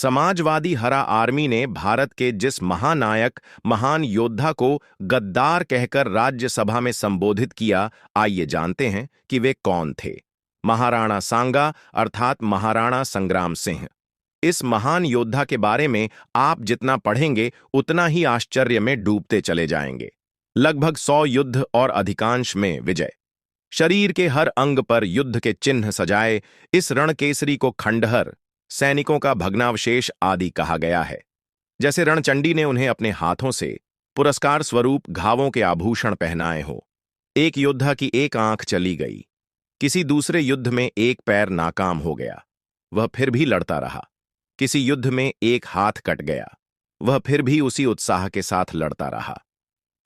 समाजवादी हरा आर्मी ने भारत के जिस महानायक महान योद्धा को गद्दार कहकर राज्यसभा में संबोधित किया, आइए जानते हैं कि वे कौन थे। महाराणा सांगा अर्थात महाराणा संग्राम सिंह। इस महान योद्धा के बारे में आप जितना पढ़ेंगे उतना ही आश्चर्य में डूबते चले जाएंगे। लगभग 100 युद्ध और अधिकांश में विजय। शरीर के हर अंग पर युद्ध के चिन्ह सजाए इस रणकेसरी को खंडहर, सैनिकों का भग्नावशेष आदि कहा गया है। जैसे रणचंडी ने उन्हें अपने हाथों से पुरस्कार स्वरूप घावों के आभूषण पहनाए हो। एक योद्धा की एक आंख चली गई, किसी दूसरे युद्ध में एक पैर नाकाम हो गया, वह फिर भी लड़ता रहा। किसी युद्ध में एक हाथ कट गया, वह फिर भी उसी उत्साह के साथ लड़ता रहा।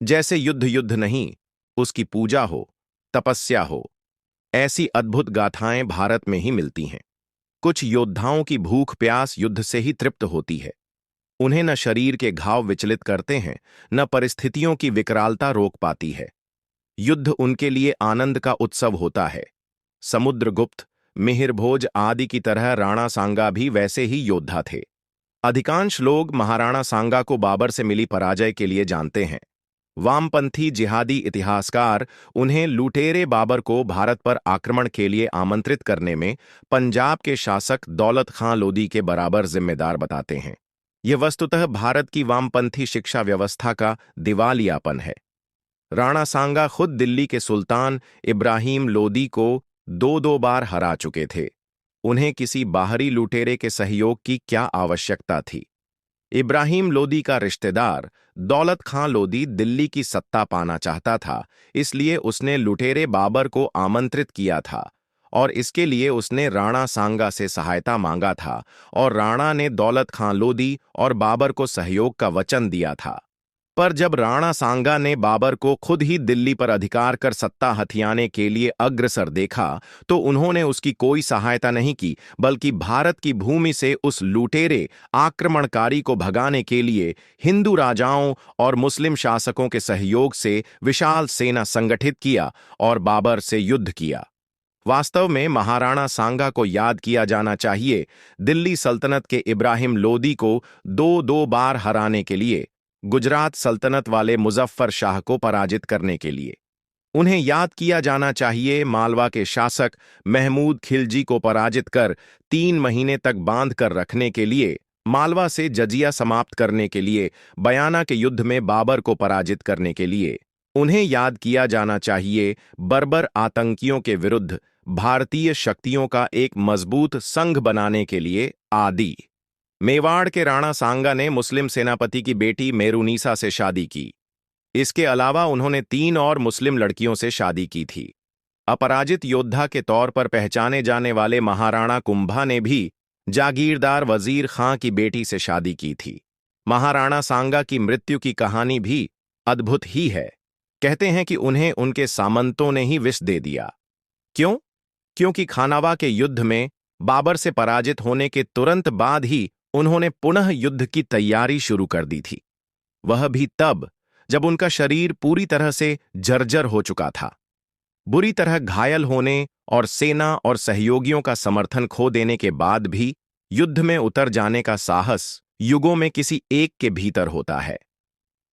जैसे युद्ध युद्ध नहीं, उसकी पूजा हो, तपस्या हो। ऐसी अद्भुत गाथाएं भारत में ही मिलती हैं। कुछ योद्धाओं की भूख प्यास युद्ध से ही तृप्त होती है। उन्हें न शरीर के घाव विचलित करते हैं, न परिस्थितियों की विकरालता रोक पाती है। युद्ध उनके लिए आनंद का उत्सव होता है। समुद्रगुप्त, मिहिरभोज आदि की तरह राणा सांगा भी वैसे ही योद्धा थे। अधिकांश लोग महाराणा सांगा को बाबर से मिली पराजय के लिए जानते हैं। वामपंथी जिहादी इतिहासकार उन्हें लुटेरे बाबर को भारत पर आक्रमण के लिए आमंत्रित करने में पंजाब के शासक दौलत खां लोदी के बराबर जिम्मेदार बताते हैं। यह वस्तुतः भारत की वामपंथी शिक्षा व्यवस्था का दिवालियापन है। राणा सांगा खुद दिल्ली के सुल्तान इब्राहिम लोदी को 2-2 बार हरा चुके थे। उन्हें किसी बाहरी लुटेरे के सहयोग की क्या आवश्यकता थी। इब्राहिम लोदी का रिश्तेदार दौलत खां लोदी दिल्ली की सत्ता पाना चाहता था, इसलिए उसने लुटेरे बाबर को आमंत्रित किया था और इसके लिए उसने राणा सांगा से सहायता मांगा था और राणा ने दौलत खां लोदी और बाबर को सहयोग का वचन दिया था। पर जब राणा सांगा ने बाबर को खुद ही दिल्ली पर अधिकार कर सत्ता हथियाने के लिए अग्रसर देखा तो उन्होंने उसकी कोई सहायता नहीं की, बल्कि भारत की भूमि से उस लुटेरे आक्रमणकारी को भगाने के लिए हिंदू राजाओं और मुस्लिम शासकों के सहयोग से विशाल सेना संगठित किया और बाबर से युद्ध किया। वास्तव में महाराणा सांगा को याद किया जाना चाहिए दिल्ली सल्तनत के इब्राहिम लोदी को 2-2 बार हराने के लिए, गुजरात सल्तनत वाले मुजफ्फर शाह को पराजित करने के लिए। उन्हें याद किया जाना चाहिए मालवा के शासक महमूद खिलजी को पराजित कर 3 महीने तक बांध कर रखने के लिए, मालवा से जजिया समाप्त करने के लिए, बयाना के युद्ध में बाबर को पराजित करने के लिए। उन्हें याद किया जाना चाहिए बर्बर आतंकियों के विरुद्ध भारतीय शक्तियों का एक मजबूत संघ बनाने के लिए आदि। मेवाड़ के राणा सांगा ने मुस्लिम सेनापति की बेटी मेरुनीसा से शादी की। इसके अलावा उन्होंने 3 और मुस्लिम लड़कियों से शादी की थी। अपराजित योद्धा के तौर पर पहचाने जाने वाले महाराणा कुंभा ने भी जागीरदार वजीर खां की बेटी से शादी की थी। महाराणा सांगा की मृत्यु की कहानी भी अद्भुत ही है। कहते हैं कि उन्हें उनके सामंतों ने ही विष दे दिया। क्यों? क्योंकि खानावा के युद्ध में बाबर से पराजित होने के तुरंत बाद ही उन्होंने पुनः युद्ध की तैयारी शुरू कर दी थी। वह भी तब जब उनका शरीर पूरी तरह से जर्जर हो चुका था। बुरी तरह घायल होने और सेना और सहयोगियों का समर्थन खो देने के बाद भी युद्ध में उतर जाने का साहस युगों में किसी एक के भीतर होता है।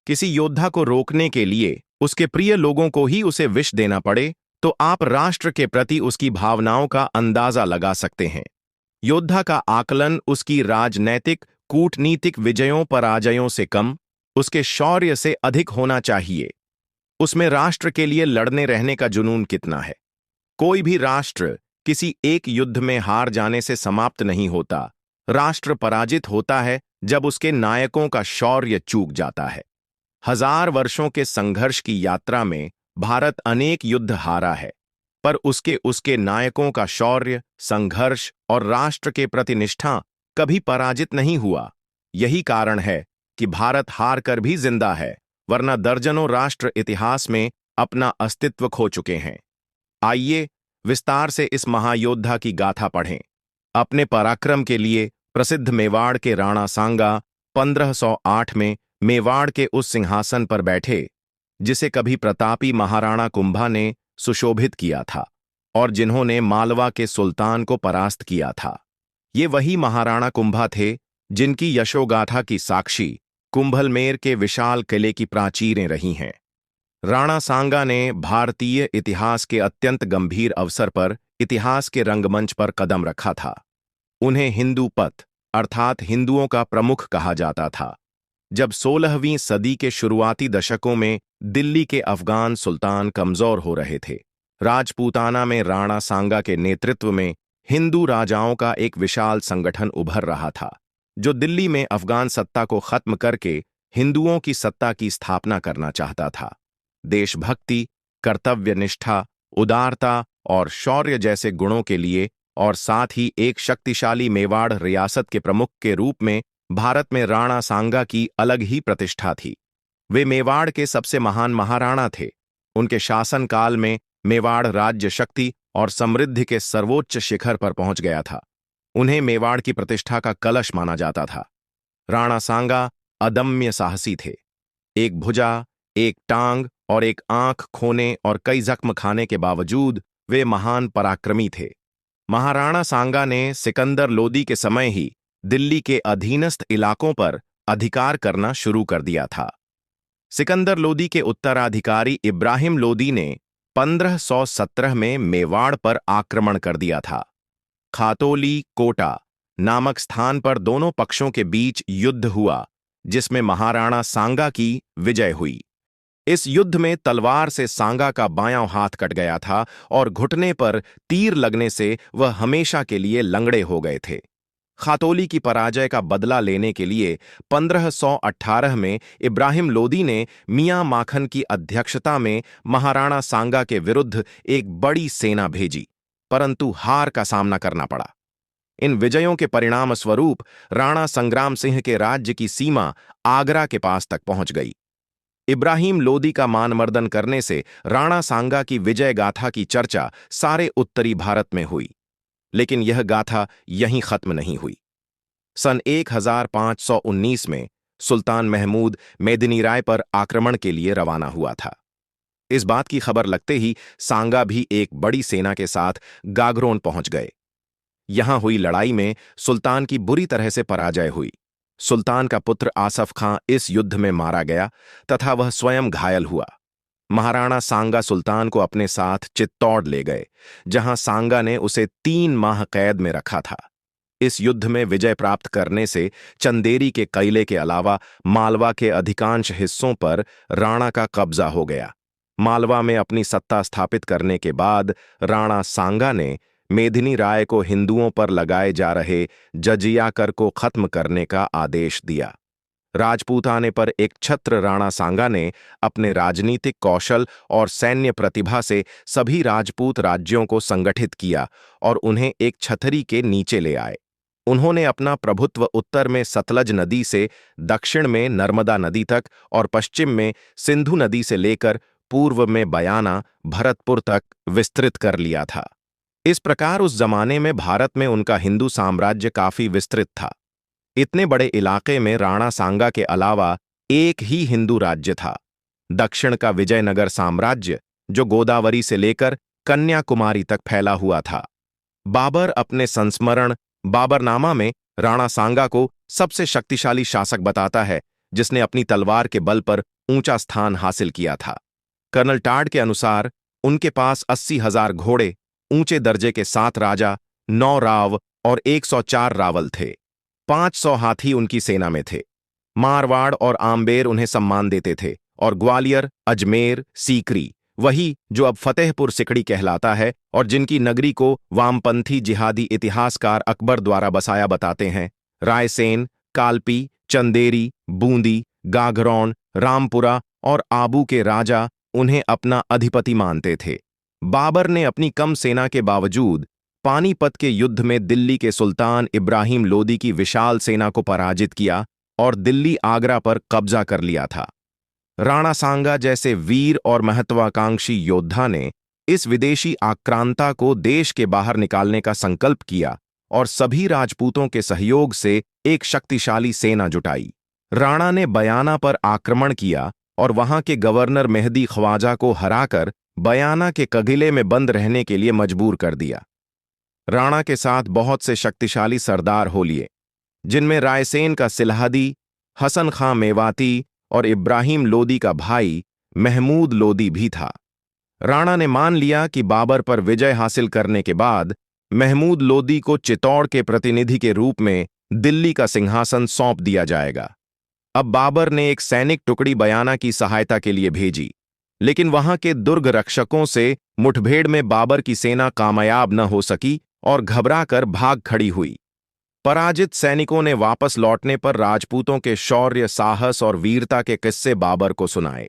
किसी योद्धा को रोकने के लिए उसके प्रिय लोगों को ही उसे विष देना पड़े तो आप राष्ट्र के प्रति उसकी भावनाओं का अंदाजा लगा सकते हैं। योद्धा का आकलन उसकी राजनैतिक कूटनीतिक विजयों पराजयों से कम, उसके शौर्य से अधिक होना चाहिए। उसमें राष्ट्र के लिए लड़ने रहने का जुनून कितना है। कोई भी राष्ट्र किसी एक युद्ध में हार जाने से समाप्त नहीं होता। राष्ट्र पराजित होता है जब उसके नायकों का शौर्य चूक जाता है। 1000 वर्षों के संघर्ष की यात्रा में भारत अनेक युद्ध हारा है, पर उसके नायकों का शौर्य, संघर्ष और राष्ट्र के प्रति निष्ठा कभी पराजित नहीं हुआ। यही कारण है कि भारत हार कर भी जिंदा है, वरना दर्जनों राष्ट्र इतिहास में अपना अस्तित्व खो चुके हैं। आइए विस्तार से इस महायोद्धा की गाथा पढ़ें। अपने पराक्रम के लिए प्रसिद्ध मेवाड़ के राणा सांगा 1508 में मेवाड़ के उस सिंहासन पर बैठे जिसे कभी प्रतापी महाराणा कुंभा ने सुशोभित किया था और जिन्होंने मालवा के सुल्तान को परास्त किया था। ये वही महाराणा कुंभा थे जिनकी यशोगाथा की साक्षी कुंभलमेर के विशाल किले की प्राचीरें रही हैं। राणा सांगा ने भारतीय इतिहास के अत्यंत गंभीर अवसर पर इतिहास के रंगमंच पर कदम रखा था। उन्हें हिंदू पथ अर्थात हिंदुओं का प्रमुख कहा जाता था। जब 16वीं सदी के शुरुआती दशकों में दिल्ली के अफगान सुल्तान कमजोर हो रहे थे, राजपूताना में राणा सांगा के नेतृत्व में हिंदू राजाओं का एक विशाल संगठन उभर रहा था, जो दिल्ली में अफगान सत्ता को खत्म करके हिंदुओं की सत्ता की स्थापना करना चाहता था। देशभक्ति, कर्तव्यनिष्ठा, उदारता और शौर्य जैसे गुणों के लिए और साथ ही एक शक्तिशाली मेवाड़ रियासत के प्रमुख के रूप में भारत में राणा सांगा की अलग ही प्रतिष्ठा थी। वे मेवाड़ के सबसे महान महाराणा थे। उनके शासनकाल में मेवाड़ राज्य शक्ति और समृद्धि के सर्वोच्च शिखर पर पहुंच गया था। उन्हें मेवाड़ की प्रतिष्ठा का कलश माना जाता था। राणा सांगा अदम्य साहसी थे। एक भुजा, एक टांग और एक आंख खोने और कई जख्म खाने के बावजूद वे महान पराक्रमी थे। महाराणा सांगा ने सिकंदर लोदी के समय ही दिल्ली के अधीनस्थ इलाकों पर अधिकार करना शुरू कर दिया था। सिकंदर लोदी के उत्तराधिकारी इब्राहिम लोदी ने 1517 में मेवाड़ पर आक्रमण कर दिया था। खातोली कोटा नामक स्थान पर दोनों पक्षों के बीच युद्ध हुआ, जिसमें महाराणा सांगा की विजय हुई। इस युद्ध में तलवार से सांगा का बायां हाथ कट गया था और घुटने पर तीर लगने से वह हमेशा के लिए लंगड़े हो गए थे। खातोली की पराजय का बदला लेने के लिए 1518 में इब्राहिम लोदी ने मियां माखन की अध्यक्षता में महाराणा सांगा के विरुद्ध एक बड़ी सेना भेजी, परंतु हार का सामना करना पड़ा। इन विजयों के परिणाम स्वरूप राणा संग्राम सिंह के राज्य की सीमा आगरा के पास तक पहुंच गई। इब्राहिम लोदी का मानमर्दन करने से राणा सांगा की विजय गाथा की चर्चा सारे उत्तरी भारत में हुई, लेकिन यह गाथा यहीं खत्म नहीं हुई। सन 1519 में सुल्तान महमूद मेदिनी राय पर आक्रमण के लिए रवाना हुआ था। इस बात की खबर लगते ही सांगा भी एक बड़ी सेना के साथ गागरोन पहुंच गए। यहां हुई लड़ाई में सुल्तान की बुरी तरह से पराजय हुई। सुल्तान का पुत्र आसफ खां इस युद्ध में मारा गया तथा वह स्वयं घायल हुआ। महाराणा सांगा सुल्तान को अपने साथ चित्तौड़ ले गए, जहां सांगा ने उसे 3 माह कैद में रखा था। इस युद्ध में विजय प्राप्त करने से चंदेरी के किले के अलावा मालवा के अधिकांश हिस्सों पर राणा का कब्जा हो गया। मालवा में अपनी सत्ता स्थापित करने के बाद राणा सांगा ने मेदिनी राय को हिंदुओं पर लगाए जा रहे जजिया कर को खत्म करने का आदेश दिया। राजपूताने पर एक छत्र राणा सांगा ने अपने राजनीतिक कौशल और सैन्य प्रतिभा से सभी राजपूत राज्यों को संगठित किया और उन्हें एक छतरी के नीचे ले आए। उन्होंने अपना प्रभुत्व उत्तर में सतलज नदी से दक्षिण में नर्मदा नदी तक और पश्चिम में सिंधु नदी से लेकर पूर्व में बयाना भरतपुर तक विस्तृत कर लिया था। इस प्रकार उस जमाने में भारत में उनका हिंदू साम्राज्य काफी विस्तृत था। इतने बड़े इलाके में राणा सांगा के अलावा एक ही हिंदू राज्य था, दक्षिण का विजयनगर साम्राज्य, जो गोदावरी से लेकर कन्याकुमारी तक फैला हुआ था। बाबर अपने संस्मरण बाबरनामा में राणा सांगा को सबसे शक्तिशाली शासक बताता है, जिसने अपनी तलवार के बल पर ऊंचा स्थान हासिल किया था। कर्नल टाड के अनुसार उनके पास 80,000 घोड़े, ऊंचे दर्जे के 7 राजा, 9 राव और 104 रावल थे। 500 हाथी उनकी सेना में थे। मारवाड़ और आम्बेर उन्हें सम्मान देते थे और ग्वालियर, अजमेर, सीकरी, वही जो अब फतेहपुर सिकड़ी कहलाता है और जिनकी नगरी को वामपंथी जिहादी इतिहासकार अकबर द्वारा बसाया बताते हैं, रायसेन, कालपी, चंदेरी, बूंदी, गागरौन, रामपुरा और आबू के राजा उन्हें अपना अधिपति मानते थे। बाबर ने अपनी कम सेना के बावजूद पानीपत के युद्ध में दिल्ली के सुल्तान इब्राहिम लोदी की विशाल सेना को पराजित किया और दिल्ली आगरा पर कब्जा कर लिया था। राणा सांगा जैसे वीर और महत्वाकांक्षी योद्धा ने इस विदेशी आक्रांता को देश के बाहर निकालने का संकल्प किया और सभी राजपूतों के सहयोग से एक शक्तिशाली सेना जुटाई। राणा ने बयाना पर आक्रमण किया और वहां के गवर्नर मेहदी ख्वाजा को हराकर बयाना के किले में बंद रहने के लिए मजबूर कर दिया। राणा के साथ बहुत से शक्तिशाली सरदार हो लिए। जिनमें रायसेन का सिलहदी, हसन खां मेवाती और इब्राहिम लोदी का भाई महमूद लोदी भी था। राणा ने मान लिया कि बाबर पर विजय हासिल करने के बाद महमूद लोदी को चित्तौड़ के प्रतिनिधि के रूप में दिल्ली का सिंहासन सौंप दिया जाएगा। अब बाबर ने एक सैनिक टुकड़ी बयाना की सहायता के लिए भेजी, लेकिन वहां के दुर्ग रक्षकों से मुठभेड़ में बाबर की सेना कामयाब न हो सकी और घबराकर भाग खड़ी हुई। पराजित सैनिकों ने वापस लौटने पर राजपूतों के शौर्य, साहस और वीरता के किस्से बाबर को सुनाए।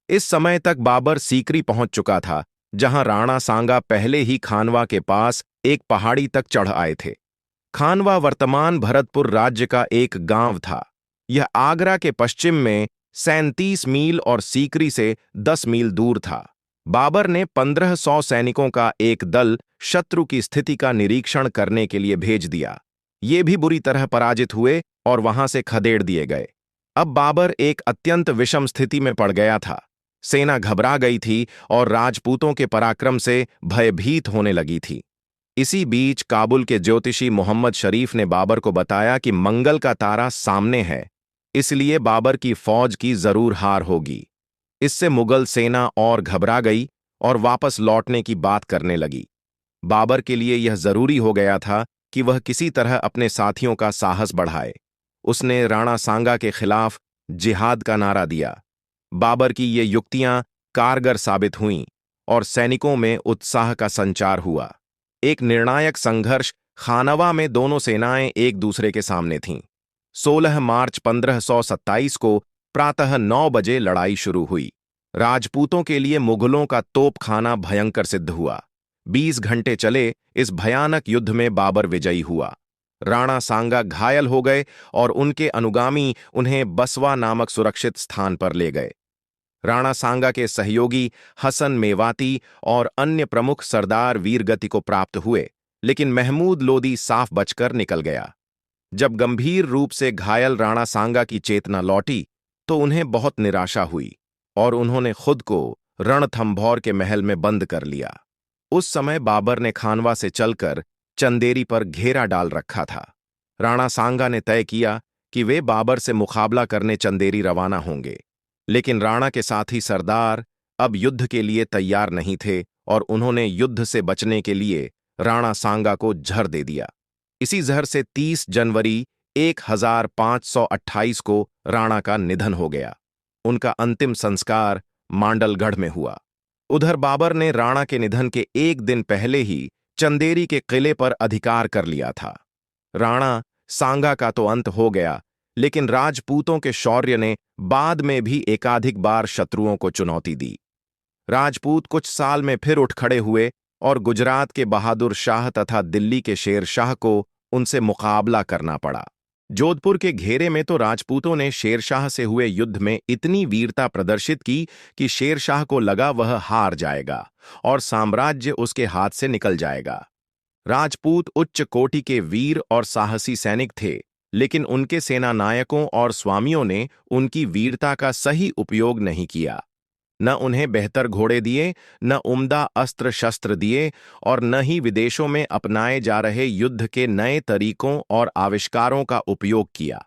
इस समय तक बाबर सीकरी पहुंच चुका था, जहां राणा सांगा पहले ही खानवा के पास एक पहाड़ी तक चढ़ आए थे। खानवा वर्तमान भरतपुर राज्य का एक गांव था। यह आगरा के पश्चिम में 37 मील और सीकरी से 10 मील दूर था। बाबर ने 1500 सैनिकों का एक दल शत्रु की स्थिति का निरीक्षण करने के लिए भेज दिया। ये भी बुरी तरह पराजित हुए और वहां से खदेड़ दिए गए। अब बाबर एक अत्यंत विषम स्थिति में पड़ गया था। सेना घबरा गई थी और राजपूतों के पराक्रम से भयभीत होने लगी थी। इसी बीच काबुल के ज्योतिषी मोहम्मद शरीफ ने बाबर को बताया कि मंगल का तारा सामने है, इसलिए बाबर की फौज की जरूर हार होगी। इससे मुगल सेना और घबरा गई और वापस लौटने की बात करने लगी। बाबर के लिए यह जरूरी हो गया था कि वह किसी तरह अपने साथियों का साहस बढ़ाए। उसने राणा सांगा के खिलाफ जिहाद का नारा दिया। बाबर की ये युक्तियां कारगर साबित हुईं और सैनिकों में उत्साह का संचार हुआ। एक निर्णायक संघर्ष खानवा में दोनों सेनाएं एक दूसरे के सामने थीं। 16 मार्च 1527 को प्रातः 9 बजे लड़ाई शुरू हुई। राजपूतों के लिए मुगलों का तोपखाना भयंकर सिद्ध हुआ। 20 घंटे चले इस भयानक युद्ध में बाबर विजयी हुआ। राणा सांगा घायल हो गए और उनके अनुगामी उन्हें बसवा नामक सुरक्षित स्थान पर ले गए। राणा सांगा के सहयोगी हसन मेवाती और अन्य प्रमुख सरदार वीरगति को प्राप्त हुए, लेकिन महमूद लोदी साफ बचकर निकल गया। जब गंभीर रूप से घायल राणा सांगा की चेतना लौटी तो उन्हें बहुत निराशा हुई और उन्होंने खुद को रणथंभौर के महल में बंद कर लिया। उस समय बाबर ने खानवा से चलकर चंदेरी पर घेरा डाल रखा था। राणा सांगा ने तय किया कि वे बाबर से मुकाबला करने चंदेरी रवाना होंगे, लेकिन राणा के साथी सरदार अब युद्ध के लिए तैयार नहीं थे और उन्होंने युद्ध से बचने के लिए राणा सांगा को जहर दे दिया। इसी जहर से 30 जनवरी 1528 को राणा का निधन हो गया। उनका अंतिम संस्कार मांडलगढ़ में हुआ। उधर बाबर ने राणा के निधन के एक दिन पहले ही चंदेरी के किले पर अधिकार कर लिया था। राणा सांगा का तो अंत हो गया, लेकिन राजपूतों के शौर्य ने बाद में भी एकाधिक बार शत्रुओं को चुनौती दी। राजपूत कुछ साल में फिर उठ खड़े हुए और गुजरात के बहादुर शाह तथा दिल्ली के शेर शाह को उनसे मुकाबला करना पड़ा। जोधपुर के घेरे में तो राजपूतों ने शेरशाह से हुए युद्ध में इतनी वीरता प्रदर्शित की कि शेरशाह को लगा वह हार जाएगा और साम्राज्य उसके हाथ से निकल जाएगा। राजपूत उच्च कोटि के वीर और साहसी सैनिक थे, लेकिन उनके सेना नायकों और स्वामियों ने उनकी वीरता का सही उपयोग नहीं किया। न उन्हें बेहतर घोड़े दिए, न उम्दा अस्त्र शस्त्र दिए और न ही विदेशों में अपनाए जा रहे युद्ध के नए तरीकों और आविष्कारों का उपयोग किया।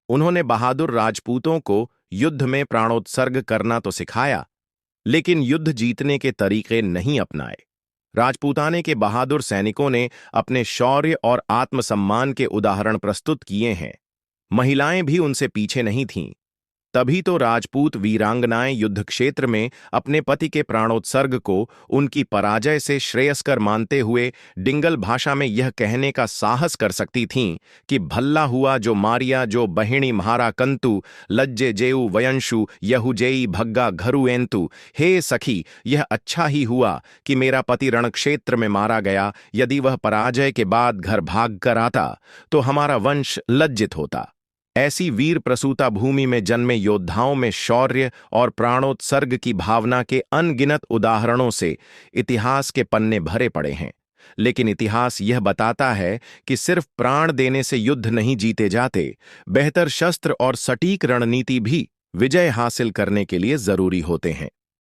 उन्होंने बहादुर राजपूतों को युद्ध में प्राणोत्सर्ग करना तो सिखाया, लेकिन युद्ध जीतने के तरीके नहीं अपनाए। राजपूताने के बहादुर सैनिकों ने अपने शौर्य और आत्मसम्मान के उदाहरण प्रस्तुत किए हैं। महिलाएं भी उनसे पीछे नहीं थीं। तभी तो राजपूत वीरांगनाएं युद्ध क्षेत्र में अपने पति के प्राणोत्सर्ग को उनकी पराजय से श्रेयस्कर मानते हुए डिंगल भाषा में यह कहने का साहस कर सकती थीं कि भल्ला हुआ जो मारिया जो बहिणी म्हारा कंतु लज्जे जेऊ वयंशु यहुजेई भग्गा घरु एंतु। हे सखी, यह अच्छा ही हुआ कि मेरा पति रणक्षेत्र में मारा गया। यदि वह पराजय के बाद घर भाग कर आता तो हमारा वंश लज्जित होता। ऐसी वीर प्रसूता भूमि में जन्मे योद्धाओं में शौर्य और प्राणोत्सर्ग की भावना के अनगिनत उदाहरणों से इतिहास के पन्ने भरे पड़े हैं। लेकिन इतिहास यह बताता है कि सिर्फ प्राण देने से युद्ध नहीं जीते जाते, बेहतर शस्त्र और सटीक रणनीति भी विजय हासिल करने के लिए जरूरी होते हैं।